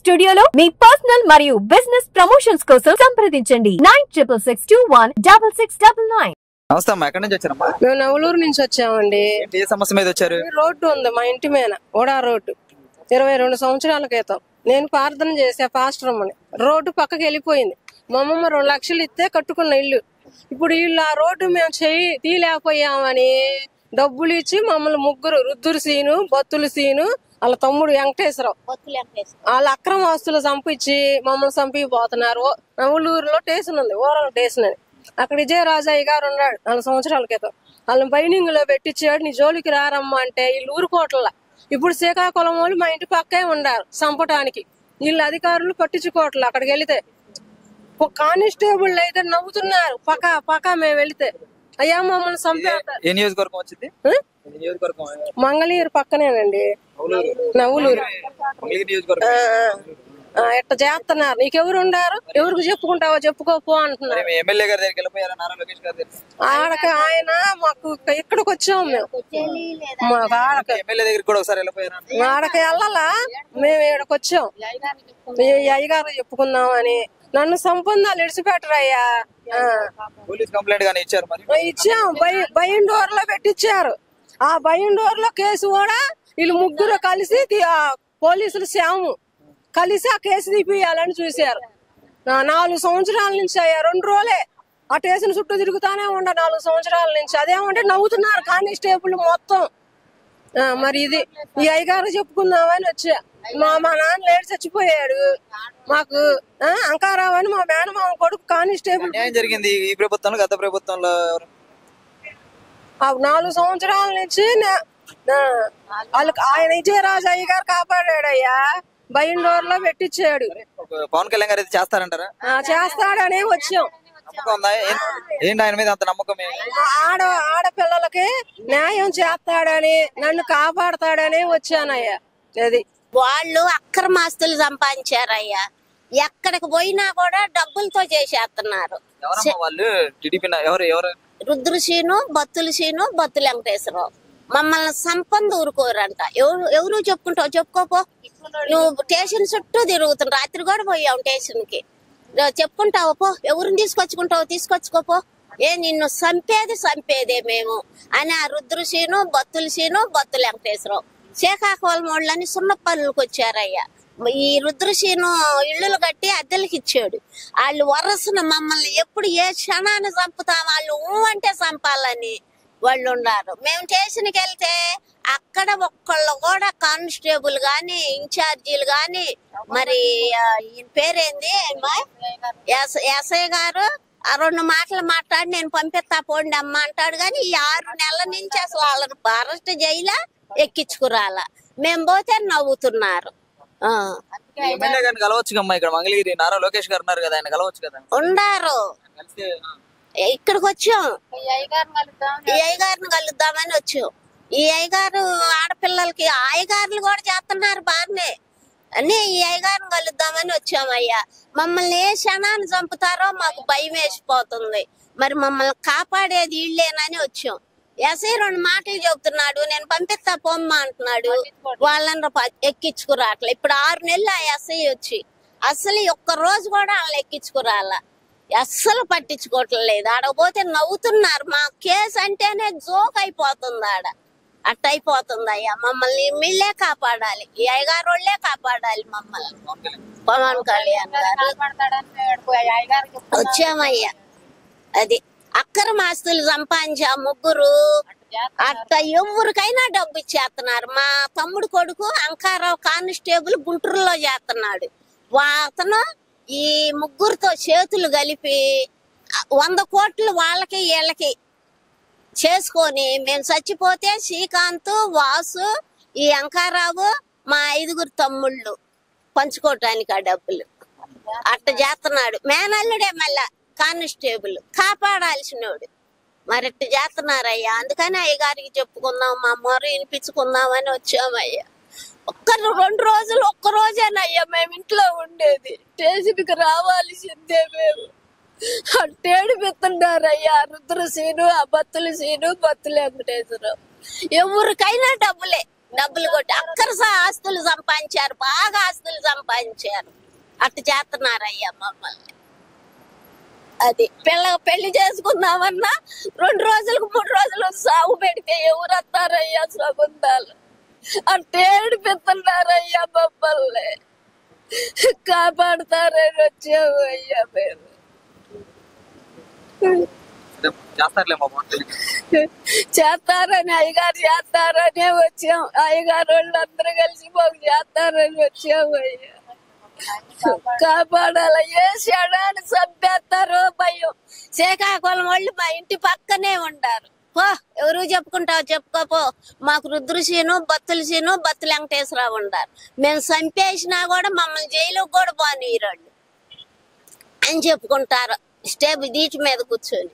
స్టూడియోలో మీ పర్సనల్ మరియు business promotions కోసం సంప్రదించండి 96616699. నమస్తే అమ్మా, ఎక్కడి నుంచి వచ్చారమ్మా? మేము నవలూరు నుంచి వచ్చామండి. ఏ సమస్య మీద వచ్చారు? రోడ్డు ఉంది మా ఇంటి మీద, ఓడా రోడ్డు 22 సంవత్సరాల క్రితం నేను ప్రార్థన చేసా పాస్టర్ అమ్మని. రోడ్డు పక్కకి వెళ్ళిపోయింది. మా అమ్మమ్మ 2 లక్షలు ఇస్తే కట్టుకున్న ఇల్లు. ఇప్పుడు వీళ్ళు ఆ రోడ్డు మేము తీయలేకపోయామని డబ్బులు ఇచ్చి మమ్మల్ని ముగ్గురు, రుద్దురు సీను, బొత్తులు సీను, వాళ్ళ తమ్ముడు వెంకటేశ్వరరావు, వాళ్ళ అక్రమ ఆస్తులు చంపించి మమ్మల్ని చంపిపోతున్నారు. నవలూరులో స్టేషన్ ఉంది, ఓరం స్టేషన్ అని. అక్కడ విజయరాజయ్య గారు ఉన్నాడు 4 సంవత్సరాల క్రితం. వాళ్ళని బైనింగ్ లో పెట్టించాడు. నీ జోలికి రారమ్మా అంటే వీళ్ళు ఊరుకోవట్లా. ఇప్పుడు శ్రీకాకుళం వాళ్ళు మా ఇంటి పక్కే ఉండారు చంపటానికి. వీళ్ళు అధికారులు పట్టించుకోవట్లే. అక్కడికి వెళితే కానిస్టేబుల్ అయితే నవ్వుతున్నారు. పక్క మేము వెళితే అయ్యా మమ్మల్ని చంపేస్తారు. మంగళగిరి పక్కనేనండి, నవ్వులూరు. ఎట్ట చేస్తున్నారు. నీకెవరు ఉండారు, ఎవరికి చెప్పుకుంటావో చెప్పుకోపో అంటున్నారు. ఆడక ఆయన మాకు ఇక్కడికి వచ్చాము మేము. ఆడక వెళ్ళాలా, మేము ఇక్కడికి వచ్చాం. అయ్యగారు చెప్పుకుందాం అని. నన్ను సంపందాలు ఇడిచిపెట్టరయ్యా. ఇచ్చాం, బైండోర్ లో పెట్టించారు. ఆ బైండోర్ లో కేసు కూడా వీళ్ళు ముగ్గురు కలిసి పోలీసులు శ్యాము కలిసి ఆ కేసు తీపియాలని చూశారు. 4 సంవత్సరాల నుంచి అయ్యా. 2 రోజులే ఆ స్టేషన్ చుట్టూ తిరుగుతానే ఉండ 4 సంవత్సరాల నుంచి. అదేమంటే నవ్వుతున్నారు కానిస్టేబుల్ మొత్తం. మరి ఇది ఈ అయ్యగారు చెప్పుకుందామని వచ్చా. మా నాన్న లేడు, చచ్చిపోయాడు. మాకు అంకారావు అని మా మేనమామ కొడుకు కానిస్టేబుల్. జరిగింది ఈ ప్రభుత్వంలో, గత ప్రభుత్వంలో 4 సంవత్సరాల నుంచి ఆయన విజయరాజయ్య గారు కాపాడాడయ్యా. బైండోర్ లో పెట్టించాడు. పవన్ కళ్యాణ్ గారు చేస్తారంటారా? చేస్తాడనే వచ్చాం. ఆడపిల్లలకి న్యాయం చేస్తాడని, నన్ను కాపాడతాడని వచ్చానయ్యా. అది వాళ్ళు అక్రమాస్తులు సంపాదించారయ్యా. ఎక్కడికి పోయినా కూడా డబ్బులతో చేసేస్తున్నారు. రుద్రశీను, బత్తుల శీను, బత్తుల వెంకటేశ్వరరావు మమ్మల్ని సంపంది ఊరుకోరంట. ఎవరు చెప్పుకుంటావు చెప్పుకోపో. నువ్వు స్టేషన్ చుట్టూ తిరుగుతున్నావు. రాత్రి కూడా పోయావు స్టేషన్ కి. చెప్పుకుంటావు పో. ఎవరిని తీసుకొచ్చుకుంటావు తీసుకొచ్చుకోపో. నిన్ను సంపేదే మేము అని ఆ రుద్రశీను, బత్తుల శీను, బత్తుల వెంకటేశ్వరరావు శ్రీకాకుళం వాళ్ళని సున్నపల్లికి వచ్చారయ్యా. ఈ రుద్రశీను ఇళ్ళు కట్టి అద్దెలకి ఇచ్చాడు. వాళ్ళు వరసన మమ్మల్ని ఎప్పుడు ఏ క్షణాన్ని చంపుతాం, వాళ్ళు అంటే చంపాలని వాళ్ళు ఉన్నారు. మేము స్టేషన్కి వెళ్తే అక్కడ ఒక్కళ్ళు కూడా కానిస్టేబుల్ గాని, ఇన్ఛార్జీలు గాని, మరి పేరేంది ఎస్ఐ గారు 2 మాటలు మాట్లాడి నేను పంపిస్తా పోండి అమ్మ అంటాడు. గాని ఈ 6 నెలల నుంచి అసలు వాళ్ళని అరెస్ట్ చేయలా, ఎక్కించుకురాలా. మేము పోతే నవ్వుతున్నారు. ఉండారు. ఇక్కడికి వచ్చాం, ఈ అయ్యగారిని కలుద్దామని వచ్చాం. ఈ అయ్యగారు ఆడపిల్లలకి అయ్యగారులు కూడా చేస్తున్నారు బాగానే అని ఈ అయ్యగారిని కలుద్దామని వచ్చామయ్యా. మమ్మల్ని ఏ క్షణాన్ని చంపుతారో మాకు భయం వేసిపోతుంది. మరి మమ్మల్ని కాపాడేది వీళ్ళేనని వచ్చాం. ఎస్ఐ 2 మాటలు చెబుతున్నాడు, నేను పంపిస్తా పోమ్మ అంటున్నాడు. వాళ్ళని ఎక్కించుకురాట్లే. ఇప్పుడు 6 నెలలు ఆ ఎస్ఐ వచ్చి అసలు ఒక్క రోజు కూడా వాళ్ళని ఎక్కించుకురాలా. అస్సలు పట్టించుకోవట్లేదు. ఆడపోతే నవ్వుతున్నారు. మా కేసు అంటేనే జోక్ అయిపోతుంది. అట్ట అయిపోతుంది అయ్యా. మమ్మల్ని వీళ్ళే కాపాడాలి, ఈ అయ్యగారు వాళ్ళే కాపాడాలి మమ్మల్ని. పవన్ కళ్యాణ్ గారు వచ్చామయ్యా. అది అక్రమాస్తులు సంపాదించా ముగ్గురు. అట్ట ఎవరికైనా డబ్బు ఇచ్చేస్తున్నారు. మా తమ్ముడు కొడుకు అంకారావు కానిస్టేబుల్ గుంటూరులో చేస్తున్నాడు. అతను ఈ ముగ్గురుతో చేతులు కలిపి 100 కోట్లు వాళ్ళకి వీళ్ళకి చేసుకొని మేము చచ్చిపోతే శ్రీకాంత్, వాసు, ఈ అంకారావు, మా 5 తమ్ముళ్ళు పంచుకోవటానికి ఆ డబ్బులు అట్ట చేస్తున్నాడు. మేనల్లుడే మళ్ళా కానిస్టేబుల్, కాపాడాల్సినోడు. మరి ఇట్ట చేస్తున్నారయ్యా. అందుకని అయ్యగారికి చెప్పుకుందాం, మా మొర వినిపించుకుందాం అని వచ్చామయ్యా. 2 రోజులు, ఒక్క రోజేనయ్యా మేము ఇంట్లో ఉండేది. స్టేషన్కి రావాల్సిందే మేము. అట్టేడు పెడుతున్నారయ్యా రుద్రశీను, ఆ బత్తుల శీను, బత్తుల వెంకటేశ్వరరావు. ఎవరికైనా డబ్బులే. డబ్బులు కొట్టి అక్కరస ఆస్తులు సంపాదించారు, బాగా ఆస్తులు సంపాదించారు. అట్టు చేస్తున్నారయ్యా మమ్మల్ని. అది పెళ్లి చేసుకుందామన్నా 2 రోజులకు 3 రోజులు సాగు పెడితే ఎవరు వస్తారయ్యా సగుందాలు? అట్టే ఏడిపిస్తున్నారయ్యా మమ్మల్ని. కాపాడుతారని వచ్చాము అయ్యా మేము. చేస్తారులే మా పవన్ కళ్యాణ్. చేస్తారని అయ్యగారు చేస్తారనే వచ్చాం. అయ్యగారు వాళ్ళు అందరూ కలిసి మాకు చేస్తారని వచ్చాము అయ్యా. కాపాడాలి. ఏ క్షణాన్ని చంపేస్తారో భయం. శ్రీకాకుళం వాళ్ళు మా ఇంటి పక్కనే ఉండారు. పో ఎవరు చెప్పుకుంటావు చెప్పుకోపో. మాకు రుద్రశీను బత్తుల వెంకటేశ్వరరావు ఉండారు. మేము చంపేసినా కూడా మమ్మల్ని జైలుకు కూడా పోనీయరండి అని చెప్పుకుంటారు స్టేబుల్ దీటి మీద కూర్చొని.